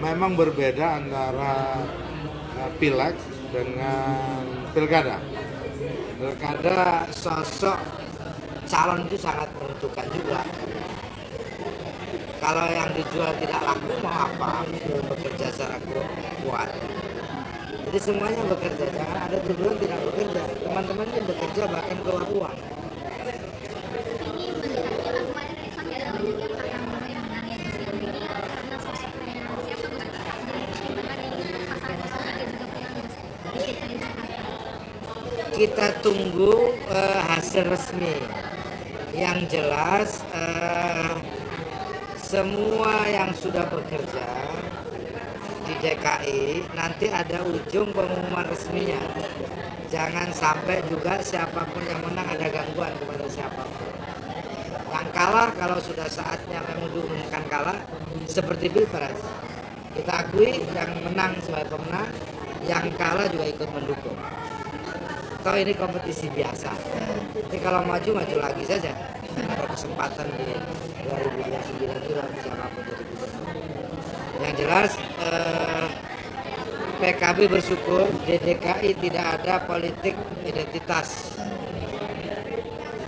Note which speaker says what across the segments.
Speaker 1: memang berbeda antara pileg dengan pilkada. Pilkada sosok calon itu sangat menentukan juga. Kalau yang dijual tidak laku mau apa? Bekerja secara kuat. Jadi semuanya bekerja, jangan ada tujuan tidak bekerja. Teman-teman ini bekerja bahkan keluar uang.
Speaker 2: Ini melihatnya lakukan kan ada banyaknya para muda yang berkarya di sini ini karena sosoknya siapa jadi berkarya di pasar-pasar juga punya di DKI Jakarta.
Speaker 1: Kita tunggu hasil resmi. Yang jelas semua yang sudah bekerja di DKI nanti ada ujung pengumuman resminya. Jangan sampai juga siapapun yang menang ada gangguan kepada siapapun. Yang kalah kalau sudah saatnya memang diumumkan kalah seperti Pilpres. Kita akui yang menang sebagai pemenang, yang kalah juga ikut mendukung. Toh ini kompetisi biasa. Jadi kalau maju lagi saja. Ada kesempatan di 2029 itu siapapun jadi gubernur. Yang jelas PKB bersyukur di DKI tidak ada politik identitas.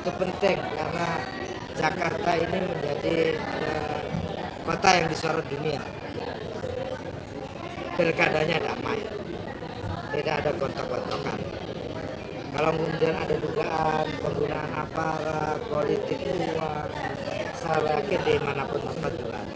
Speaker 1: Itu penting karena Jakarta ini menjadi kota yang disorot dunia. Pilkadanya damai, tidak ada gontok-gontokan. Kalau kemudian ada dugaan penggunaan aparat, politik uang, saya yakin dimanapun tempat juga ada.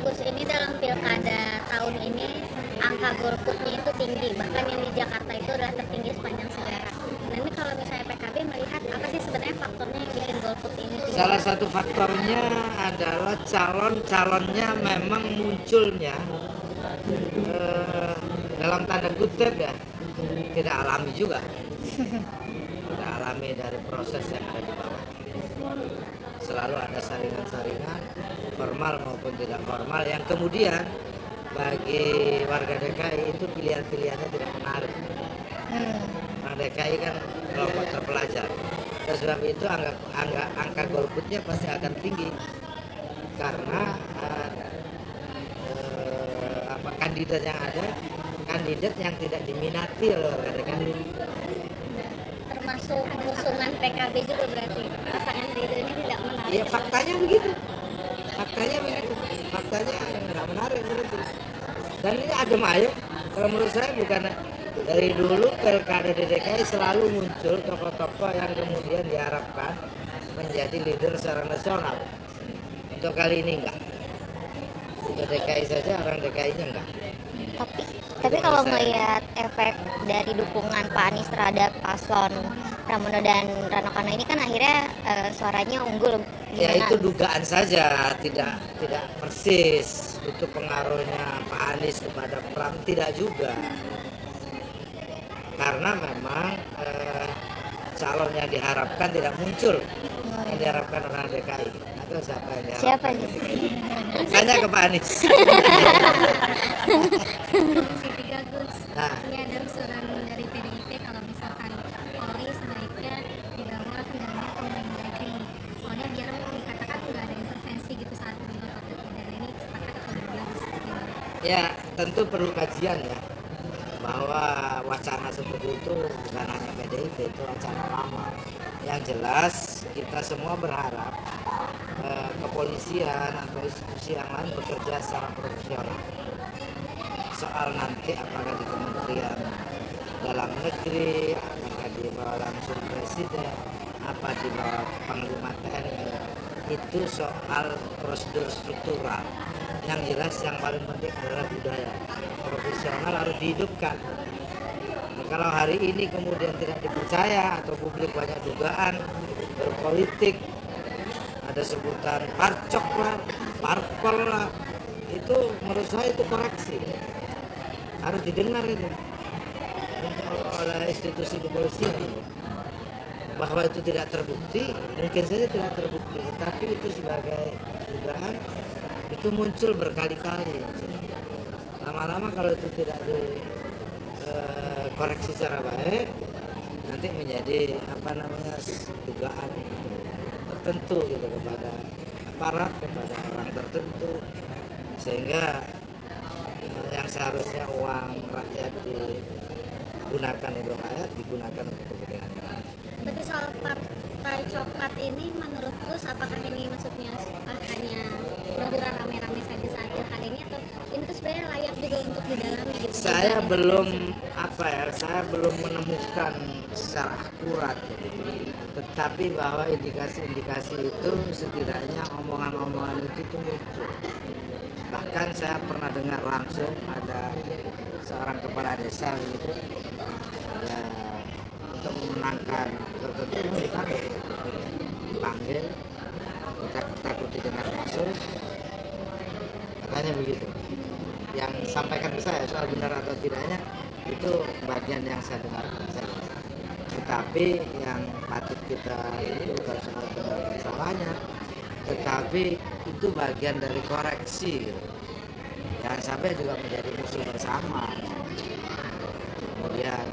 Speaker 2: Gus, ini dalam pilkada tahun ini angka golputnya itu tinggi, bahkan yang di Jakarta itu adalah tertinggi sepanjang sejarah. Nah ini kalau misalnya PKB melihat apa sih sebenarnya faktornya yang bikin golput ini tinggi?
Speaker 1: Salah satu faktornya adalah calon-calonnya memang munculnya dalam tanda kutip ya tidak alami juga, tidak alami dari proses yang ada di bawah. Selalu ada saringan-saringan formal maupun tidak formal yang kemudian bagi warga DKI itu pilihan-pilihannya tidak menarik. Orang DKI kan kelompok terpelajar. Dan sebab itu angka golputnya pasti akan tinggi karena kandidat yang ada, kandidat yang tidak diminati oleh warga DKI.
Speaker 2: Termasuk pengusungan PKB juga berarti pasangan Ridho ini tidak menarik.
Speaker 1: Iya faktanya begitu. Faktanya nggak menarik begitu. Dan ini adem ayem. Kalau menurut saya bukan dari dulu pilkada di DKI selalu muncul tokoh-tokoh yang kemudian diharapkan menjadi leader secara nasional. Untuk kali ini enggak. Untuk DKI saja orang DKI-nya enggak.
Speaker 3: Tapi kalau melihat efek dari dukungan Pak Anies terhadap paslon Pramono dan Rano Karno ini kan akhirnya suaranya unggul.
Speaker 1: Ya
Speaker 3: Gimana?
Speaker 1: itu dugaan saja, tidak persis. Itu pengaruhnya Pak Anies kepada Pram tidak juga. Karena memang calon yang diharapkan tidak muncul. Yang diharapkan orang DKI. Atau siapa yang diharapkan?
Speaker 3: Siapa nih?
Speaker 1: Tanya ke Pak Anies.
Speaker 2: Komisi 3 Gus,
Speaker 1: Nah.
Speaker 2: ini ada usulan dari PDIP kalau misalkan Polri sebaiknya dibawa kendalinya ke Mendagri. Soalnya biar dikatakan nggak ada intervensi gitu saat pemilu atau tidak. Ini sepakat atau tidak seperti ini?
Speaker 1: Ya tentu perlu kajian ya. Bahwa wacana seperti itu bukan hanya PDIP, itu wacana lama. Yang jelas kita semua berharap kepolisian atau institusi yang lain bekerja secara profesional. Soal nanti apakah di Kementerian Dalam Negeri, apakah di bawah langsung Presiden, apa di bawah Panglima TNI, itu soal prosedur struktural. Yang jelas yang paling penting adalah budaya profesional harus dihidupkan. Nah, kalau hari ini kemudian tidak dipercaya atau publik banyak dugaan berpolitik, ada sebutan parcok lah, parpol lah, itu menurut saya itu koreksi harus didengar itu oleh institusi kepolisian bahwa itu tidak terbukti, mungkin saja tidak terbukti, tapi itu sebagai dugaan itu muncul berkali-kali. Lama-lama kalau itu tidak dikoreksi secara baik, nanti menjadi dugaan tertentu gitu kepada aparat, kepada orang tertentu, sehingga seharusnya uang rakyat digunakan untuk rakyat, digunakan untuk kepentingan rakyat.
Speaker 2: Berarti soal partai coklat ini menurut Gus apakah ini maksudnya hanya pura-pura rame-rame saja saat pilkada ini atau ini tuh sebenarnya layak juga untuk didalami gitu?
Speaker 1: Saya belum saya belum menemukan secara akurat, tetapi bahwa indikasi-indikasi itu setidaknya omongan-omongan itu tuh muncul. Bahkan saya pernah dengar langsung ada seorang kepala desa gitu ya, untuk memenangkan tertentu dipanggil, kita takuti dengan kasus, katanya begitu. Yang sampaikan ke saya soal benar atau tidaknya itu bagian yang saya dengar saja. Tetapi yang patut kita ini bukan soal benar dan salahnya, tetapi itu bagian dari koreksi gitu. Jangan sampai juga menjadi musuh bersama. Kemudian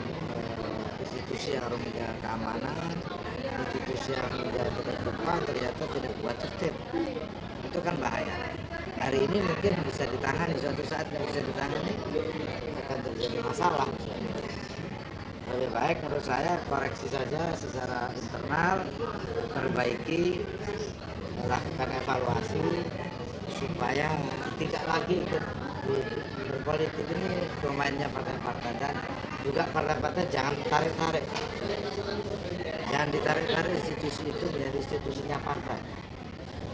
Speaker 1: institusi yang harus menjaga keamanan, institusi yang menjaga ketertiban ternyata tidak buat tertib, itu kan bahaya. Hari ini mungkin bisa ditangani, suatu saat yang bisa ditangani akan terjadi masalah. Lebih baik menurut saya koreksi saja secara internal, perbaiki, lakukan evaluasi supaya tidak lagi berpolitik ini pemainnya partai-partai, dan juga partai-partai jangan tarik-tarik, jangan ditarik-tarik institusi itu menjadi institusinya partai,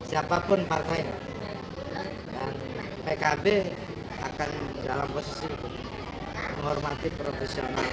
Speaker 1: siapapun partainya. Dan PKB akan dalam posisi menghormati profesional